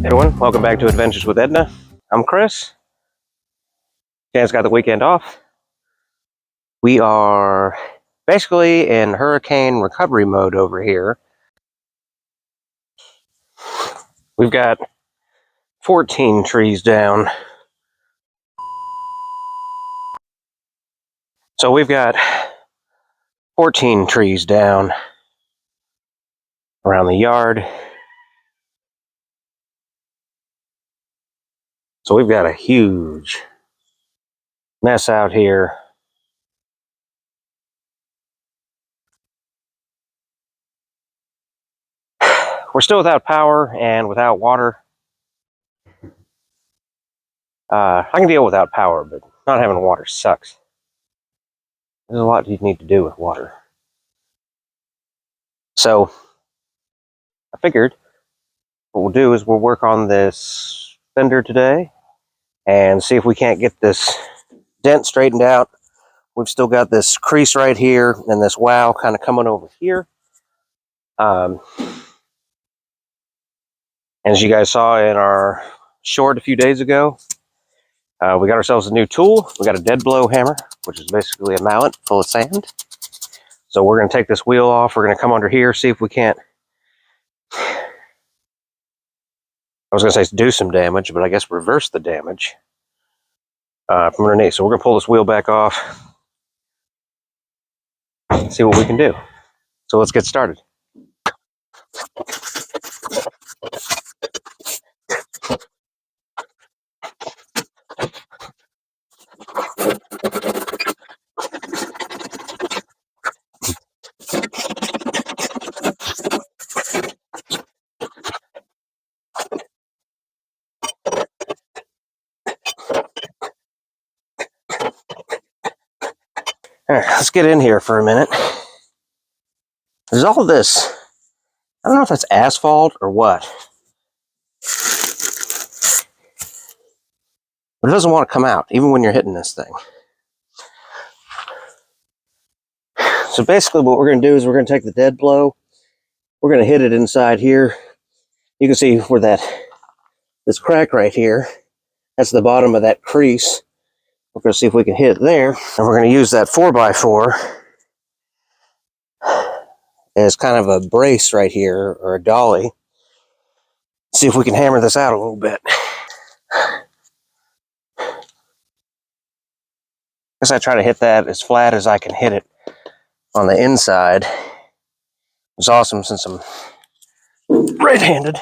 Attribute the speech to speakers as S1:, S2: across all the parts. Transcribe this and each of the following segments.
S1: Hey everyone, welcome back to Adventures with Edna. I'm Chris. Dan's got the weekend off. We are basically in hurricane recovery mode over here. We've got 14 trees down. So we've got 14 trees down around the yard. So we've got a huge mess out here. We're still without power and without water. I can deal without power, but not having water sucks. There's a lot you need to do with water. So I figured what we'll do is we'll work on this Fender today and see if we can't get this dent straightened out. We've still got this crease right here and this wow kind of coming over here. As you guys saw in our short a few days ago, we got ourselves a new tool. We got a dead blow hammer, which is basically a mallet full of sand. So we're going to take this wheel off. We're going to come under here, see if we can't, I was going to say do some damage, but I guess reverse the damage from underneath. So we're going to pull this wheel back off, see what we can do. So let's get started. All right, let's get in here for a minute. There's all this, I don't know if that's asphalt or what, but it doesn't want to come out, even when you're hitting this thing. So basically what we're going to do is we're going to take the dead blow, we're going to hit it inside here. You can see where this crack right here, that's the bottom of that crease. We're going to see if we can hit it there, and we're going to use that 4x4 as kind of a brace right here, or a dolly. See if we can hammer this out a little bit. Guess I try to hit that as flat as I can hit it on the inside. It's awesome since I'm right-handed.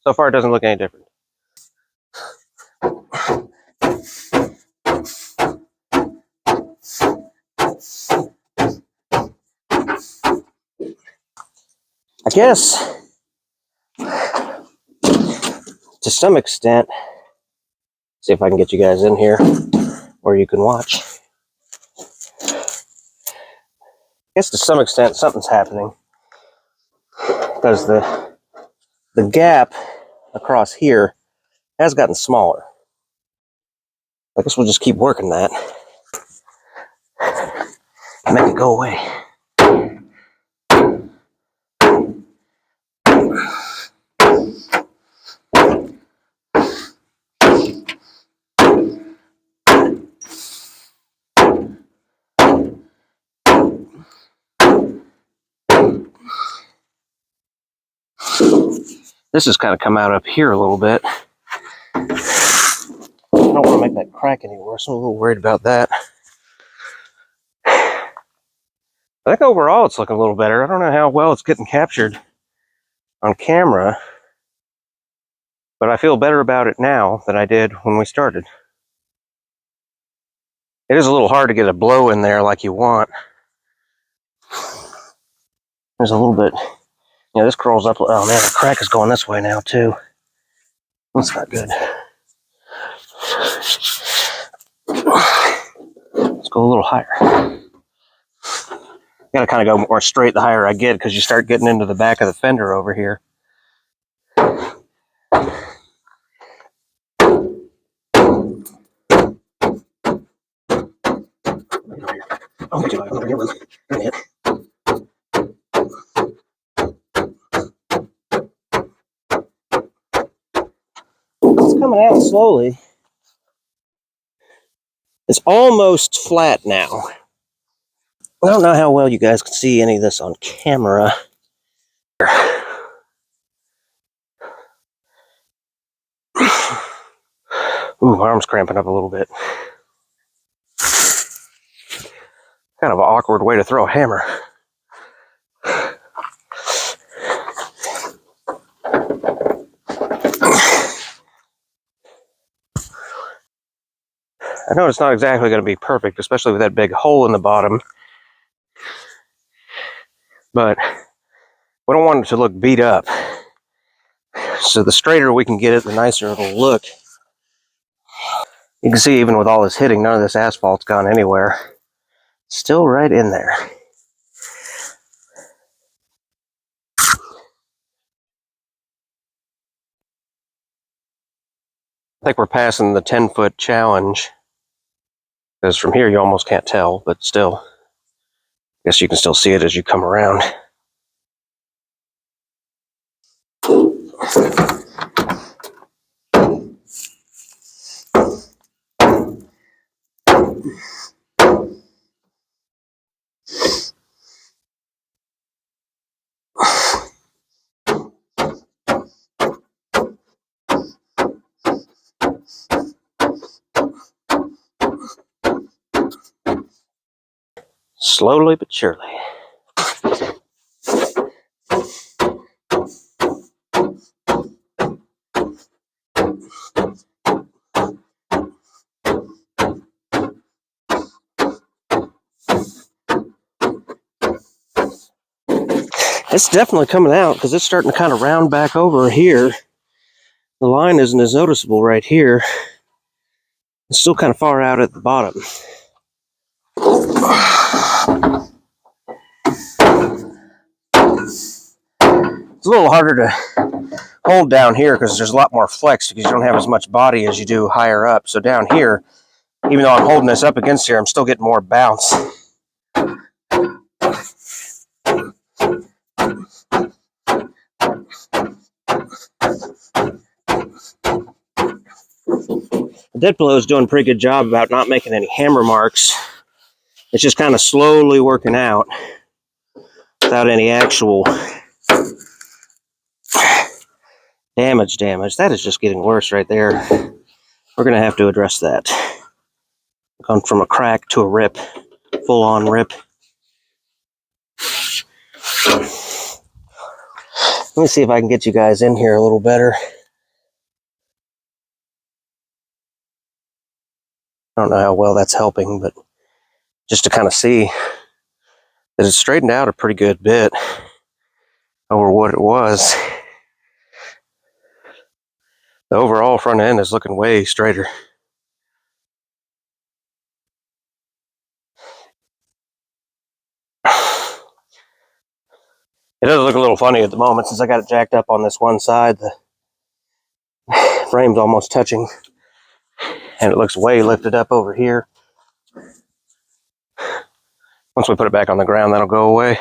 S1: So far, it doesn't look any different. I guess, to some extent, see if I can get you guys in here where you can watch. I guess to some extent, something's happening because the gap across here has gotten smaller. I guess we'll just keep working that. Make it go away. This has kind of come out up here a little bit. I don't want to make that crack any worse. I'm a little worried about that. I think overall it's looking a little better. I don't know how well it's getting captured on camera, but I feel better about it now than I did when we started. It is a little hard to get a blow in there like you want. There's a little bit, this curls up. Oh man, the crack is going this way now too. That's not good. Let's go a little higher. Gotta kind of go more straight the higher I get, because you start getting into the back of the fender over here. It's coming out slowly. It's almost flat now. I don't know how well you guys can see any of this on camera. Ooh, my arm's cramping up a little bit. Kind of an awkward way to throw a hammer. I know it's not exactly going to be perfect, especially with that big hole in the bottom. But we don't want it to look beat up. So the straighter we can get it, the nicer it'll look. You can see even with all this hitting, none of this asphalt's gone anywhere. Still right in there. I think we're passing the 10-foot challenge. Because from here you almost can't tell, but still. I guess you can still see it as you come around. Slowly but surely. It's definitely coming out, because it's starting to kind of round back over here. The line isn't as noticeable right here. It's still kind of far out at the bottom. It's a little harder to hold down here because there's a lot more flex, because you don't have as much body as you do higher up. So down here, even though I'm holding this up against here, I'm still getting more bounce. The dead blow is doing a pretty good job about not making any hammer marks. It's just kind of slowly working out without any actual damage. That is just getting worse right there. We're going to have to address that. Gone from a crack to a rip, full-on rip. Let me see if I can get you guys in here a little better. I don't know how well that's helping, but just to kind of see that it's straightened out a pretty good bit over what it was. The overall front end is looking way straighter. It does look a little funny at the moment since I got it jacked up on this one side. The frame's almost touching, and it looks way lifted up over here. Once we put it back on the ground, that'll go away.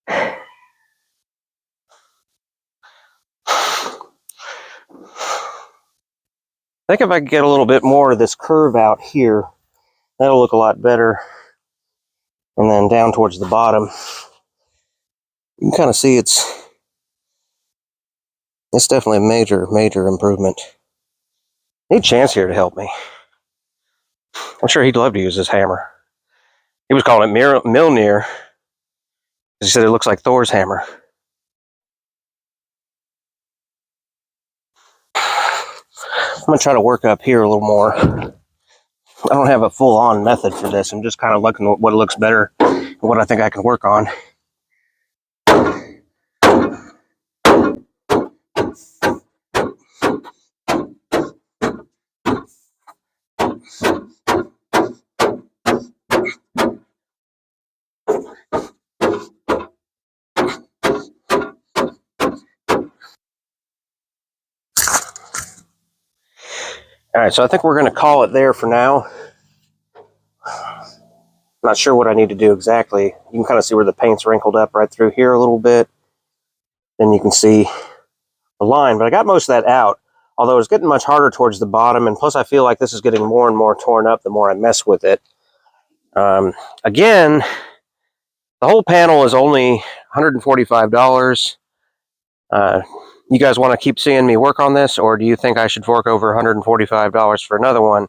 S1: I think if I could get a little bit more of this curve out here, that'll look a lot better. And then down towards the bottom, you can kind of see it's definitely a major improvement. I need Chance here to help me. I'm sure he'd love to use this hammer. He was calling it Mjolnir. He said it looks like Thor's hammer. I'm going to try to work up here a little more. I don't have a full-on method for this. I'm just kind of looking at what looks better, what I think I can work on. All right, so I think we're going to call it there for now. Not sure what I need to do exactly. You can kind of see where the paint's wrinkled up right through here a little bit. Then you can see the line, but I got most of that out. Although it's getting much harder towards the bottom, and plus I feel like this is getting more and more torn up the more I mess with it. Again, the whole panel is only $145. You guys want to keep seeing me work on this, or do you think I should fork over $145 for another one,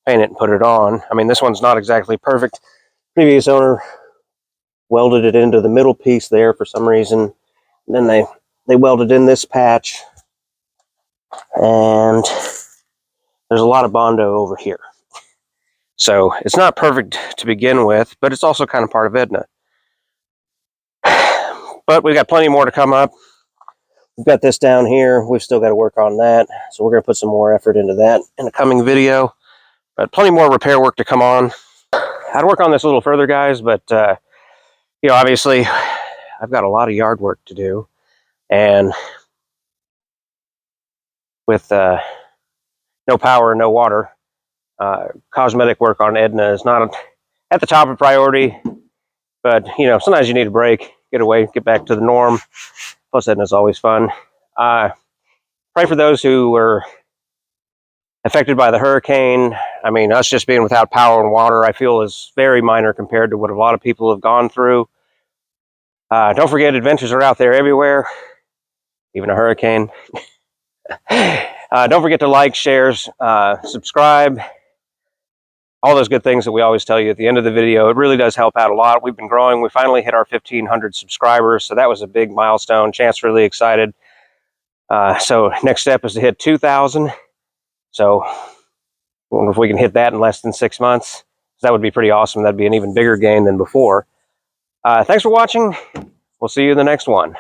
S1: paint it, and put it on? I mean, this one's not exactly perfect. Previous owner welded it into the middle piece there for some reason. And then they welded in this patch, and there's a lot of Bondo over here. So it's not perfect to begin with, but it's also kind of part of Edna. But we've got plenty more to come up. We've got this down here. We've still got to work on that. So we're going to put some more effort into that in a coming video. But plenty more repair work to come on. I'd work on this a little further, guys, but you know, obviously I've got a lot of yard work to do. And with no power and no water, cosmetic work on Edna is not at the top of priority. But, you know, sometimes you need a break, get away, get back to the norm. Plus, Edna's always fun. Pray for those who were affected by the hurricane. I mean, us just being without power and water, I feel is very minor compared to what a lot of people have gone through. Don't forget, adventures are out there everywhere, even a hurricane. Don't forget to like, share, subscribe. All those good things that we always tell you at the end of the video. It really does help out a lot. We've been growing. We finally hit our 1,500 subscribers, so that was a big milestone. Chance really excited. So next step is to hit 2,000. So I wonder if we can hit that in less than 6 months. That would be pretty awesome. That'd be an even bigger gain than before. Thanks for watching. We'll see you in the next one.